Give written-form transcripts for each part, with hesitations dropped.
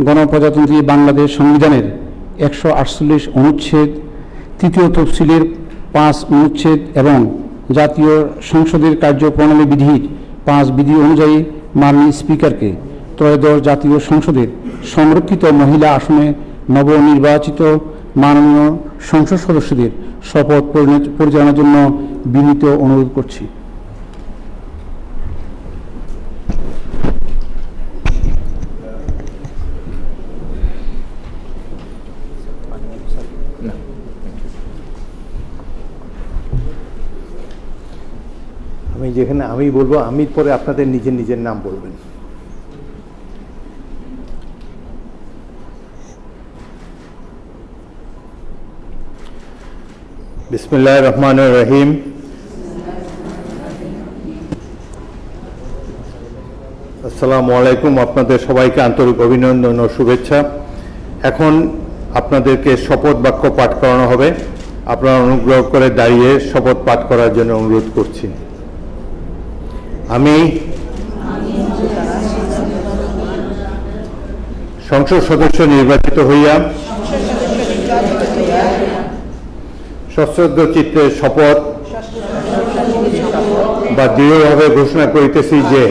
গণপ্রজাতন্ত্রী বাংলাদেশ সংবিধানের 148 অনুচ্ছেদ, 3য় তফসিলের 5 অনুচ্ছেদ এবং জাতীয় সংসদের কার্যপ্রণালী বিধির 5 বিধি অনুযায়ী মাননীয় স্পিকারকে ত্রয়োদশ জাতীয় সংসদের সংরক্ষিত মহিলা আসনে নবনির্বাচিত মাননীয় সংসদ সদস্যদের শপথ পরিচালনার জন্য বিনীত অনুরোধ করছি। যেখানে আমি বলবো, আমি পরে আপনাদের নিজের নিজের নাম বলবেন। বিসমিল্লাহির রহমানির রহিম। আসসালামু আলাইকুম। আপনাদের সবাইকে আন্তরিক অভিনন্দন ও শুভেচ্ছা। এখন আপনাদেরকে শপথ বাক্য পাঠ করানো হবে। আপনারা অনুগ্রহ করে দাঁড়িয়ে শপথ পাঠ করার জন্য অনুরোধ করছি। আমি সংসদ সদস্য নির্বাচিত হইয়া সশ্রদ্ধ চিত্তে শপথ বা দৃঢ়ভাবে ঘোষণা করিতেছি যে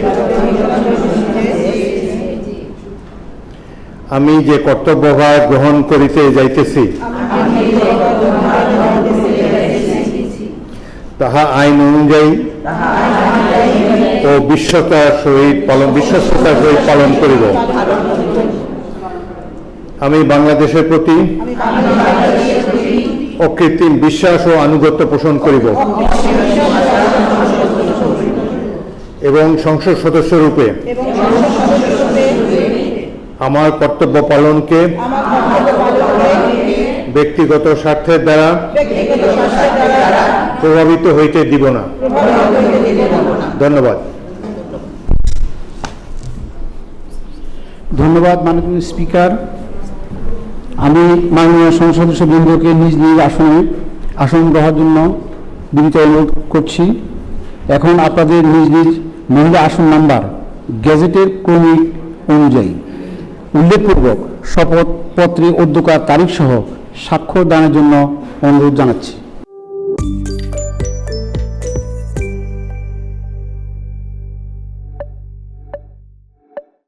আমি যে কর্তব্যভার গ্রহণ করিতে যাইতেছি তাহা আইন অনুযায়ী ও বিশ্বস্ততার সহিত পালন করিব। আমি বাংলাদেশের প্রতি অকৃত্রিম বিশ্বাস ও আনুগত্য পোষণ করিব এবং সংসদ সদস্য রূপে আমার কর্তব্য পালনকে ব্যক্তিগত স্বার্থের দ্বারা প্রভাবিত হইতে দিব না। ধন্যবাদ। ধন্যবাদ মাননীয় স্পিকার। আমি মাননীয় সংসদ সদস্যবৃন্দকে নিজ নিজ আসন গ্রহণের জন্য বিনীত অনুরোধ করছি। এখন আপনাদের নিজ নিজ মহিলা আসন নাম্বার গেজেটের ক্রমিক অনুযায়ী উল্লেখপূর্বক শপথপত্রে অধ্যক্ষার তারিখ সহ স্বাক্ষর দানের জন্য অনুরোধ জানাচ্ছি।